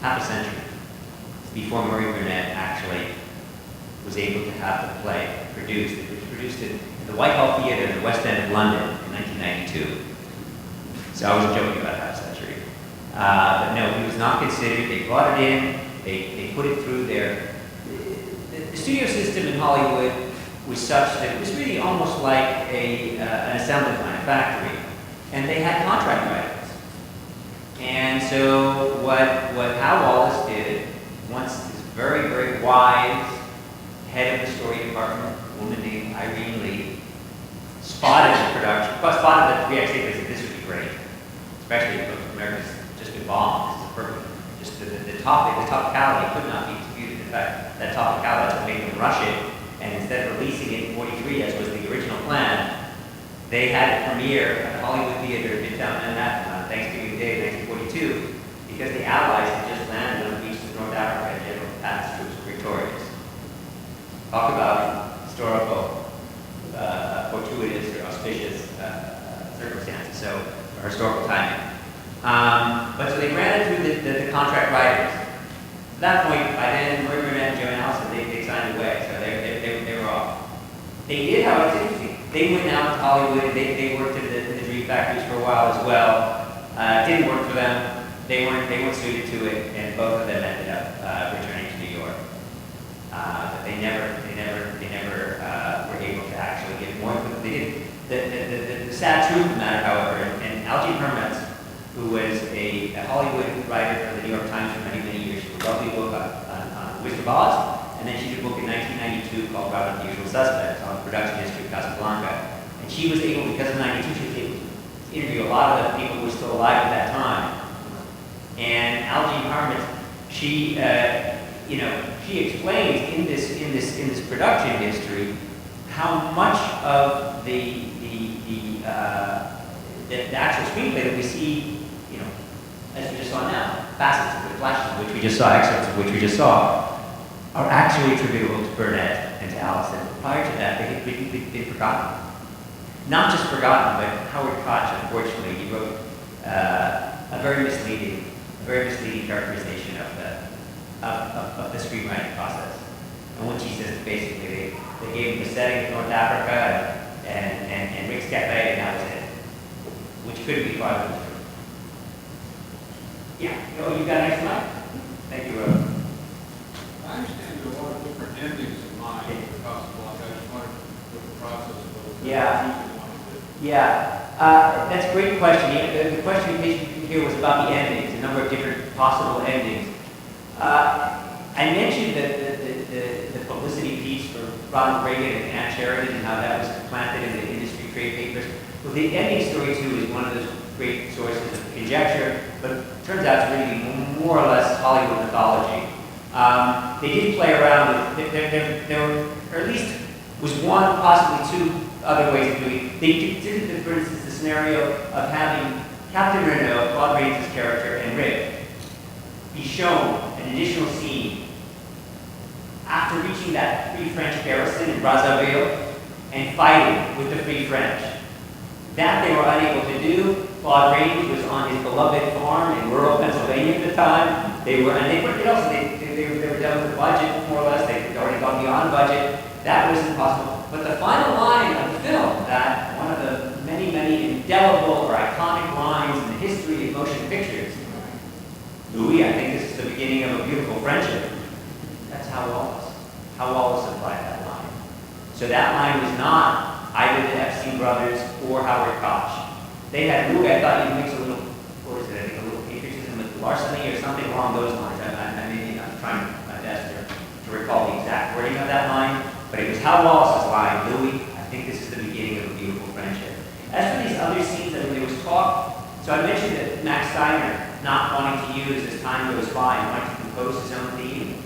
half a century, before Murray Burnett actually was able to have the play produced. It was produced at the Whitehall Theatre in the West End of London in 1992. So I wasn't joking about half a century. But no, he was not considered. They brought it in, they put it through their... The studio system in Hollywood was such that it was really almost like an assembly line, a factory. And they had contract writers. And so what Hal Wallace did, once this very, very wise head of the story department, a woman named Irene Lee, spotted the production, spotted that 3X they said this would be great, especially if America's just been bombed. This is perfect. Just the topicality could not be disputed. In fact, that topicality, that's what made them rush it. And instead of releasing it in 43, as was the original plan, they had it premiere at the Hollywood Theater in Midtown Manhattan on Thanksgiving Day, 1942, because the Allies had just landed on the beaches of North Africa and General Patton's troops were victorious. Talk about historical, fortuitous or auspicious circumstances, so, or historical timing. But so they ran it through the contract writers. At that point, by then, Murray Burnett and Joan Allison, they signed away, so they were off. They did, however, it's interesting. They went out to Hollywood, and they worked at the Dream Factories for a while as well. It didn't work for them. They weren't suited to it, and both of them ended up returning to New York. But they never were able to actually get more. They did. The sad truth of the matter, however, and Algie Hermans, who was a Hollywood writer for the New York Times for many, many years, she wrote a lovely book on Wizard of Oz, and then she did a book in 1992 called Robert the Usual Suspect on the production history of Casablanca. And she was able, because of 92, she was able to interview a lot of the people who were still alive at that time. And Algie Hermans, she explains in this production history how much of the actual screenplay that we see, as we just saw now, facets of it, flashes of which we just saw, excerpts of which we just saw, are actually attributable to Burnett and to Allison. Prior to that, they had been forgotten. Not just forgotten, but Howard Koch, unfortunately, he wrote a very misleading characterization of the screenwriting process. And what she says, basically, they gave him the setting of North Africa and Rick's Cafe, and that was it, which couldn't be farther from the truth. Yeah. Oh, you got next mic? Thank you, Rose. I understand there are a lot of different endings in mind for Casablanca. I just wondered what the process was. That's a great question. The question here was about the endings, a number of different possible endings. I mentioned the publicity piece for Ronald Reagan and Ann Sheridan and how that was planted in the industry trade papers. Well, the ending story, too, is one of those great sources of conjecture, but it turns out to really be more or less Hollywood mythology. They did play around with, there were, or at least was one, possibly two other ways of doing it. They did, for instance, the scenario of having Captain Renault, Claude Rains' character, and Rick be shown an additional scene after reaching that Free French garrison in Brazzaville and fighting with the Free French. That they were unable to do. Claude Rains was on his beloved farm in rural Pennsylvania at the time. They were done with the budget, more or less. They had already gone beyond budget. That was impossible. But the final line of the film, that one of the many, many indelible or iconic lines in the history of motion pictures, Louis, I think this is the beginning of a beautiful friendship. That's Hal Wallace applied that line. So that line was not either the Epstein brothers or Howard Koch. They had Louis, I thought you'd mix a little, what was it, I think a little patriotism with larceny or something along those lines. I'm trying my best to recall the exact wording of that line, but it was Hal Wallace's line, Louis, I think this is the beginning of a beautiful friendship. As for these other scenes that there was talk, so I mentioned that Max Steiner not wanting to use as time goes by and wanting to compose his own theme.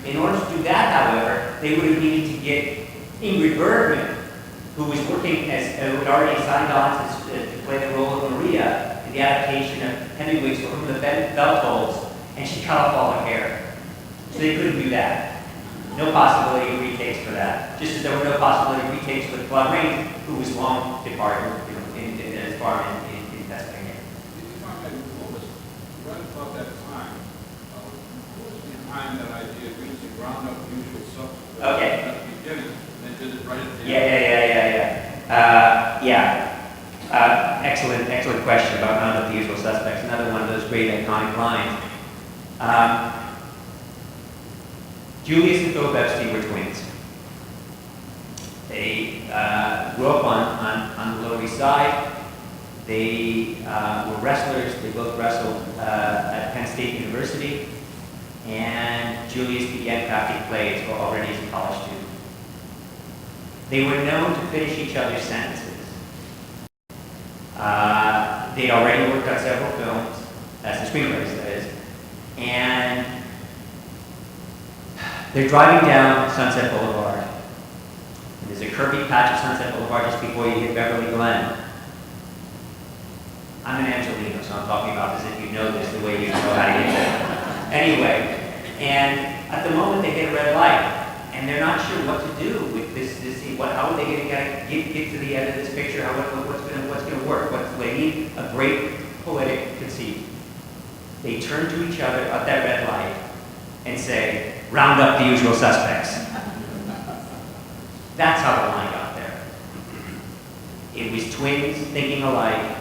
In order to do that, however, they would have needed to get Ingrid Bergman who was working who had already signed on to play the role of Maria in the adaptation of Hemingway's For Whom the Bell Tolls, and she cut off all her hair. So they couldn't do that. No possibility of retakes for that. Just as there were no possibility of retakes for Claude Rains, who was long departed in his farm in Pennsylvania. What was right about that time? What was behind that idea of using roundup usual substance? Okay. At the beginning, and then did it right at the end? Excellent question about Roundup the Usual Suspects. Another one of those great iconic lines. Julius and Philip Epstein were twins. They grew up on the Lower East Side. They were wrestlers. They both wrestled at Penn State University. And Julius began crafting plays already as a college student. They were known to finish each other's sentences. They'd already worked on several films, as the screenwriters, that is, and they're driving down Sunset Boulevard. And there's a curvy patch of Sunset Boulevard just before you hit Beverly Glen. I'm an Angelino, so I'm talking about this if you know this the way you know how to get there. Anyway, and at the moment they hit a red light, and they're not sure what to do with this how are they going to get to the end of this picture? What's going to work? They need a great poetic conceit. They turn to each other at that red light and say, "Round up the usual suspects." That's how the line got there. It was twins thinking alike,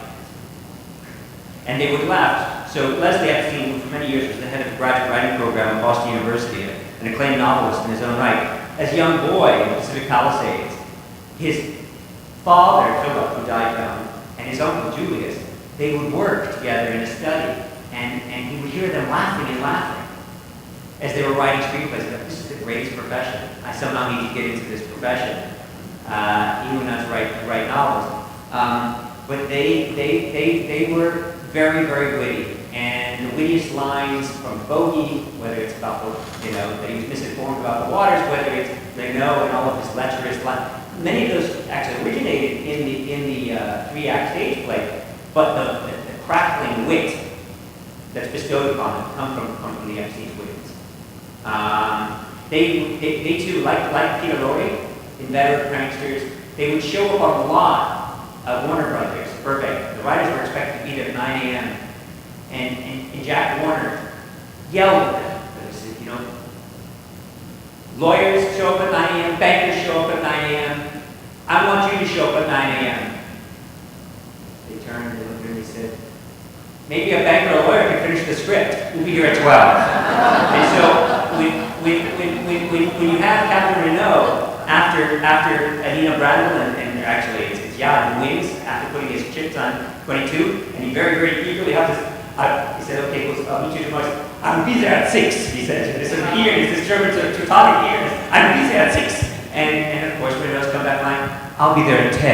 and they would laugh. So Leslie Epstein, for many years, was the head of the graduate writing program at Boston University, an acclaimed novelist in his own right. As a young boy in the Pacific Palisades, his father, Philip, who died young, and his uncle, Julius, they would work together in a study, and he would hear them laughing and laughing as they were writing screenplays. Like, this is the greatest profession. I somehow need to get into this profession. He went on to write novels. But they were very, very witty. And the wittiest lines from Bogey, whether it's about, that he was misinformed about the waters, whether it's Renault and all of his lecherous lines, many of those actually originated in the three-act stage play, but the crackling wit that's bestowed upon them come from the Epstein twins. They too, like Peter Lorre, inveterate pranksters, they would show up on the lot of Warner Brothers, Burbank. The writers were expected to be there at 9 a.m. And Jack Warner yelled at them. He said, lawyers show up at 9 a.m., bankers show up at 9 a.m. I want you to show up at 9 a.m. They turned and looked at him and he said, maybe a banker or a lawyer can finish the script. We'll be here at 12. And so when you have Catherine Renault after Adina Brandel and actually it's Yad who wins after putting his chips on 22, and he very, very eagerly has his, he said, okay, I'll meet you tomorrow. I'll be there at 6, he said. This sort of eagerness, this German sort of Teutonic eagerness. I'll be there at 6. And of course, when else come back line, I'll be there at 10.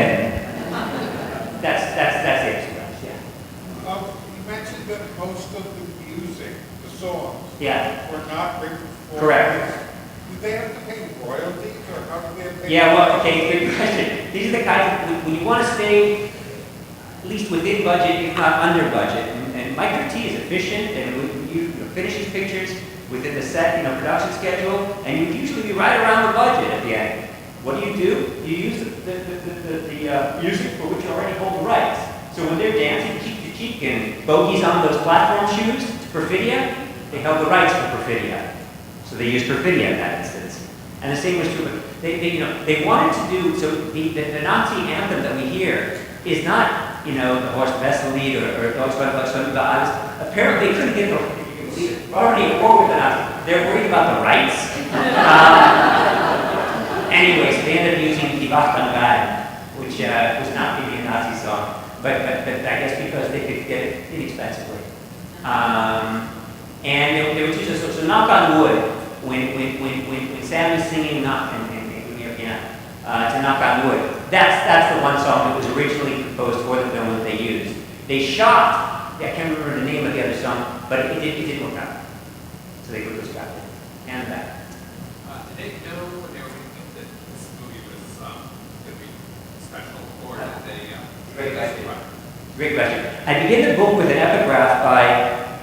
That's it. Yeah. You mentioned that most of the music, the songs, were not written for. Correct. Did they have to pay royalties, or how did they have to pay? Yeah, well, okay, good question. These are the kinds when you want to stay at least within budget, if not under budget. And Mike Curti is efficient, and you finish his pictures within the set, production schedule, and you usually be right around the budget at the end. What do? You use the music for which you already hold the rights. So when they're dancing cheek to cheek and Bogey's on those platform shoes to Perfidia, they held the rights for Perfidia. So they used Perfidia in that instance. And the same was true, but they wanted to do, so the Nazi anthem that we hear is not, the Horst Wessel-Lied or Deutschland, apparently they couldn't get already at war with the Nazis. They're worried about the rights. Anyways, they ended up using Die Wacht am Rhein, which was not really a Nazi song, but I guess because they could get it inexpensively. And they would use it, so knock on wood, when Sam is singing to knock on wood, that's the one song that was originally composed for the film that they used. They shot, I can't remember the name of the other song, but it didn't work out. So they put those back and back. Did they know when they were making that this movie was going to be Great question. Great question. I begin the book with an epigraph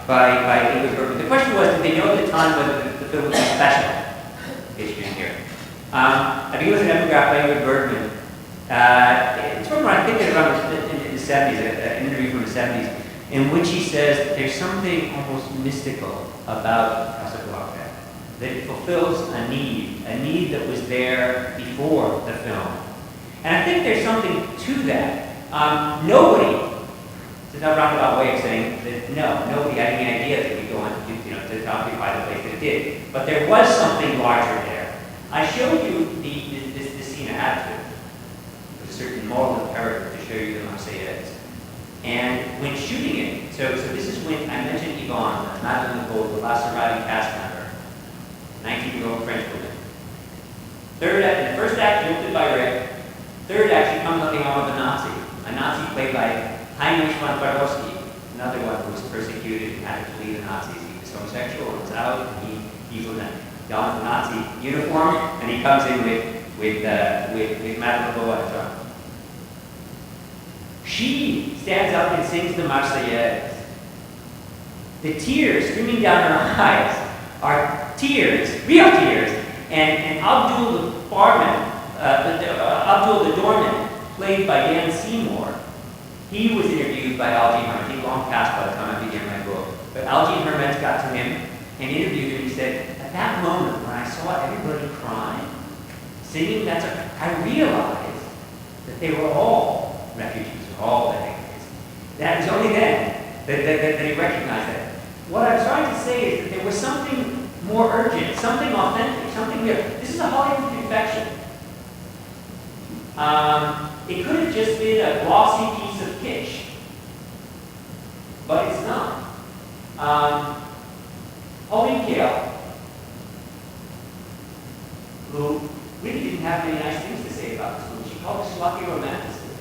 by Ingrid Bergman. The question was, did they know at the time whether the film was special? In case you didn't hear. I begin with an epigraph by Ingrid Bergman. It's from around, I think it's around in the 70s, an interview from the 70s, in which he says that there's something almost mystical about Casablanca, that it fulfills a need that was there before the film. And I think there's something to that. Nobody, it's a roundabout way of saying that nobody had any idea that we go on to occupy the place that it did. But there was something larger there. I showed you the scene I had to, with a certain moral imperative to show you the Marseillaise. And when shooting it, so this is when I mentioned Yvonne, Madeleine Legault, the last surviving cast member, 19-year-old French woman. In the first act, directed by Rick. Third act, she comes on the arm of a Nazi played by Heinrich von Twarowski, another one who was persecuted and had to flee the Nazis. He was homosexual and was out, and he was donned the Nazi uniform, and he comes in with Madeleine Legault at his arm. She stands up and sings the Marseillaise. The tears streaming down her eyes are tears, real tears, and Abdul the barman, Abdul the doorman, played by Dan Seymour, he was interviewed by Algie Herman. He'd long passed by the time I began my book. But Algie Herman got to him and interviewed him. He said, at that moment when I saw everybody crying, singing I realized that they were all refugees, all immigrants. That was only then that he recognized that. What I'm trying to say is that there was something more urgent, something authentic, something real. This is a Hollywood confection. It could have just been a glossy piece of kitsch, but it's not. Pauline Kael, who really didn't have many nice things to say about this movie, she called it schlocky romanticism.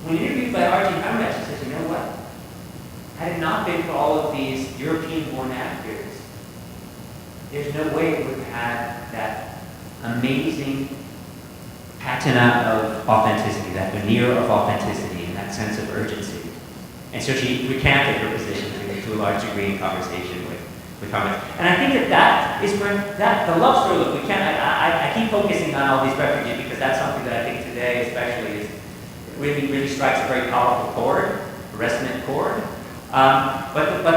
When interviewed by R.G. Hamlet, she says, you know what? Had it not been for all of these European-born actors, there's no way it would have had that amazing patina of authenticity, that veneer of authenticity, and that sense of urgency. And so she recanted her position to a large degree in conversation with Hamlet. And I think that is where the love story, look, we can't, I keep focusing on all these refugees because that's something that I think today especially is, really strikes a very powerful chord, a resonant chord. But the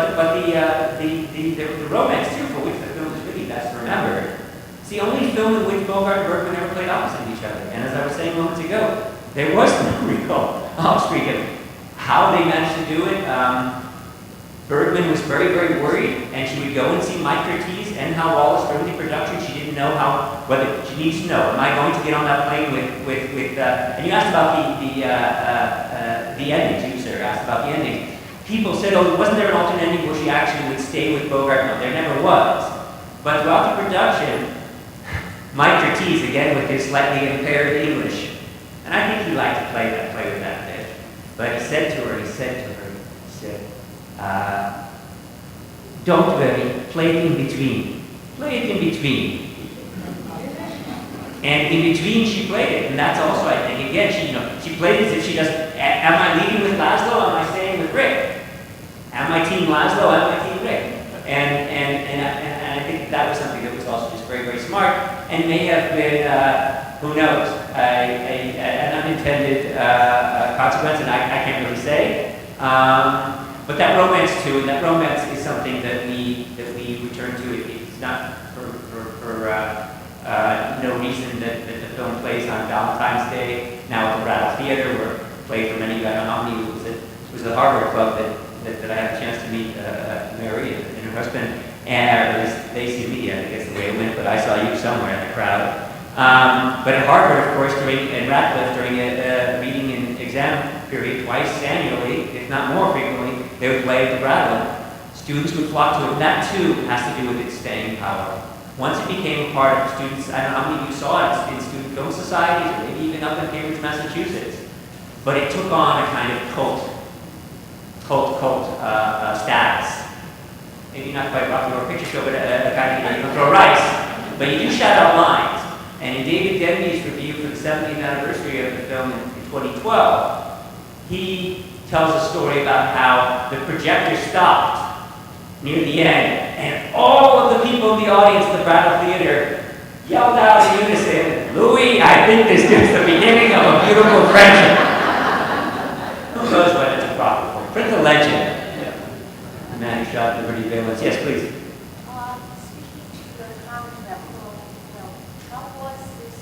romance too, for which the film is really best remembered, it's the only film in which Bogart and Bergman ever played opposite each other. And as I was saying moments ago, there was no real off-streak of how they managed to do it. Bergman was very, very worried, and she would go and see Mike Curtiz and Hal Wallace during the production. She didn't know whether she needs to know, am I going to get on that plane with and you asked about the endings, you sir asked about the endings. People said, oh, wasn't there an alternate ending where she actually would stay with Bogart? No, there never was. But throughout the production, Mike Curtiz, again with his slightly impaired English, and I think he liked to play with that bit, but he said to her, don't worry, play it in between. Play it in between. And in between she played it, and that's also, I think, again, she played it as if she doesn't, am I leading with Laszlo, am I staying with Rick? Am I team Laszlo, am I team Rick? And I think that was something that was also just very, very smart, and may have been, who knows, an unintended consequence, and I can't really say. But that romance too, and that romance is something that we return to. It's not for no reason that the film plays on Valentine's Day now at the Rattle Theater, where it played for many. I don't know how many. It was the Harvard Club that I had a chance to meet Mary and her husband, and or at least they see me. I think that's the way it went. But I saw you somewhere in the crowd. But at Harvard, of course, and Radcliffe during a reading and exam period twice annually, if not more frequently, they would play the Bradley. Students would flock to it, and that too has to do with its staying power. Once it became a part of students, I don't know how many of you saw it in student film societies, or maybe even up in Cambridge, Massachusetts, but it took on a kind of cult status. Maybe not quite Rocky Horror Picture Show, but a kind of, you don't throw rice, but you do shout out lines. And in David Denby's review for the 70th anniversary of the film in 2012, he tells a story about how the projector stopped near the end, and all of the people in the audience at the Brattle Theater yelled out in unison, "Louis, I think this is the beginning of a beautiful friendship." Who knows what it's a prophet for? Print the legend. The man who shot Liberty Valance. Yes, please. Speaking to the comment about how was this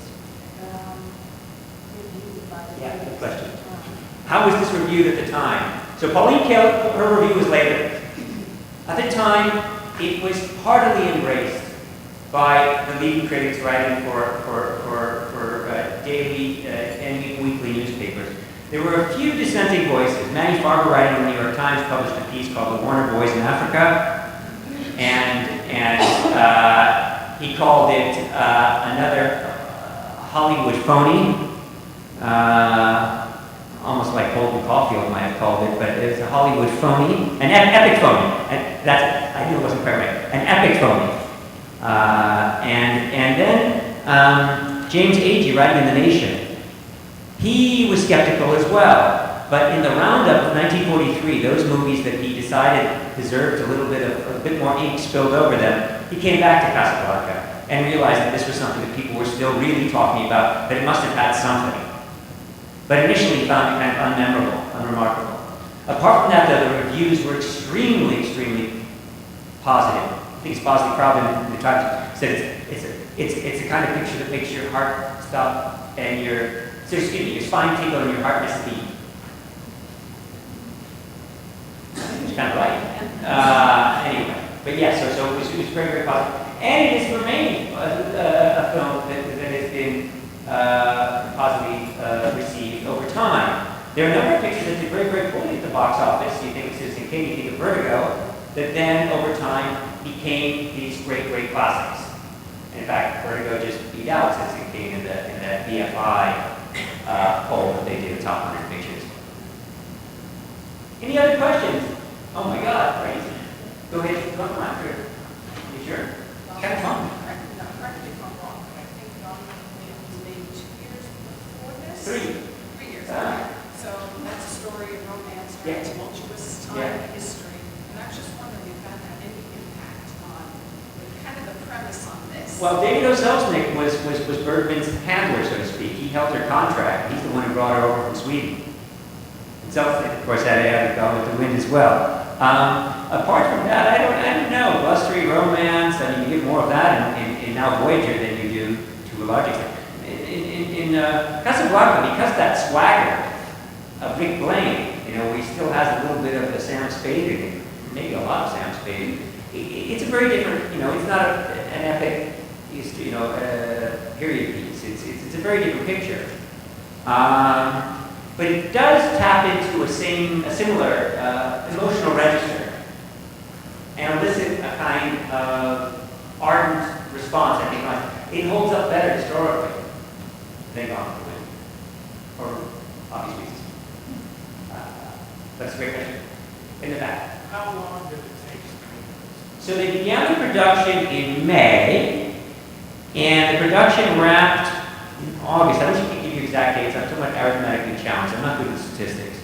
reviewed by the Yeah, good question. How was this reviewed at the time? So Pauline Kael, her review was later. At the time, it was heartily embraced by the leading critics writing for daily and weekly newspapers. There were a few dissenting voices. Manny Farber, writing in the New York Times, published a piece called "The Warner Boys in Africa," and he called it another Hollywood phony. Almost like Holden Caulfield might have called it, but it's a Hollywood phony, an epic phony. And that's, I knew it wasn't quite right. An epic phony. And then James Agee, writing in The Nation, he was skeptical as well. But in the roundup of 1943, those movies that he decided deserved a bit more ink spilled over them, he came back to Casablanca and realized that this was something that people were still really talking about, that it must have had something. But initially he found it kind of unmemorable, unremarkable. Apart from that, though, the reviews were extremely, extremely positive. I think it's positive crowd in the Times said it's the kind of picture that makes your heart stop and your spine tingle and your heart miss a beat. Which is kind of right. Anyway, but yeah, so it was very, very positive. And it has remained a film that has been positively received over time. There are a number of pictures that did very, very poorly at the box office. You think of Citizen Kane, you think of Vertigo, that then over time became these great, great classics. In fact, Vertigo just beat out Citizen Kane in that BFI poll that they did, the top 100 pictures. Any other questions? Oh my God, crazy. Go ahead, come on through. You sure? Kind of fun. Correct me if I'm wrong, but I think the audience was maybe 2 years before this? 3. 3 years, okay. So that's a story of romance, very tumultuous time in history. And I was just wondering if that had any impact on kind of the premise on this. Well, David O. Selznick was Bergman's handler, so to speak. He held her contract. He's the one who brought her over from Sweden. And Selznick, of course, had a go with the wind as well. Apart from that, I don't know. Blustery romance, I mean, you get more of that in Now Voyager than you do to a large extent. In Casablanca, because that swagger of Rick Blaine, he still has a little bit of a Sam Spade in him, maybe a lot of Sam Spade. It's a very different, it's not an epic, period piece. It's a very different picture. But it does tap into a similar emotional register and elicit a kind of ardent response. I think it holds up better historically than Gone with the Wind, for obvious reasons. That's a great question. In the back. How long did it take to make this? So they began the production in May, and the production wrapped in August. I wish I could give you exact dates. I'm somewhat arithmetically challenged. I'm not good with statistics.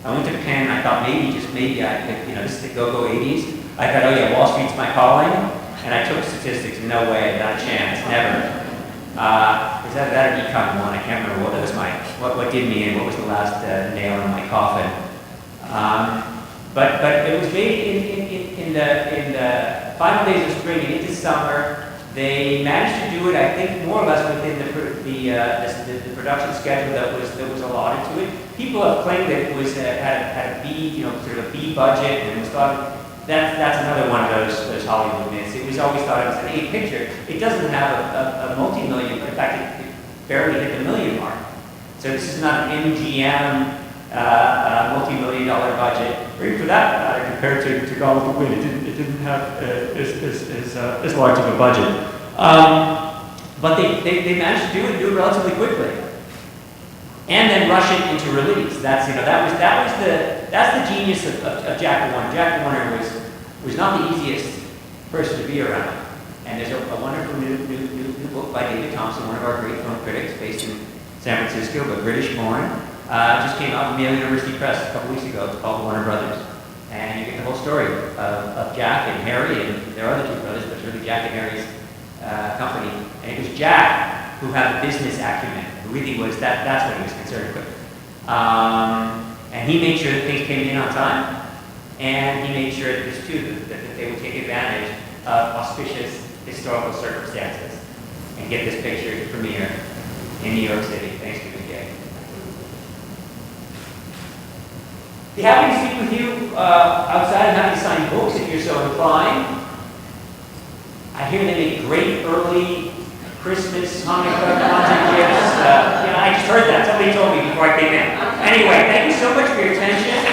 I went to Penn. I thought maybe, just maybe, I could, this is the go-go 80s. I thought, oh yeah, Wall Street's my calling. And I took statistics. No way, not a chance, never. Was that or Econ 1? I can't remember what was what did me in, what was the last nail in my coffin. But it was made in the final days of spring and into summer. They managed to do it, I think, more or less within the production schedule that was allotted to it. People have claimed that it was had a B, sort of a B budget, and it was thought that's another one of those Hollywood myths. It was always thought it was an A picture. It doesn't have a multi-million, in fact, it barely hit the million mark. So this is not an MGM multi-million-dollar budget, or even for that matter, compared to Gone with the Wind. It didn't have as large of a budget. But they managed to do it relatively quickly, and then rush it into release. That's the genius of Jack Warner. Jack Warner was not the easiest person to be around. And there's a wonderful new book by David Thompson, one of our great film critics, based in San Francisco, but British-born. Just came out from Yale University Press a couple weeks ago. It's called The Warner Brothers. And you get the whole story of Jack and Harry, and there are other two brothers, but it's really Jack and Harry's company. And it was Jack who had the business acumen. It really was, that's what he was concerned with. And he made sure that things came in on time. And he made sure that this too, that they would take advantage of auspicious historical circumstances and get this picture to premiere in New York City, Thanksgiving Day. Be happy to speak with you outside and happy to sign books if you're so inclined. I hear they make great early Christmas, Hanukkah, Kwanzaa gifts. I just heard that. Somebody told me before I came in. Anyway, thank you so much for your attention.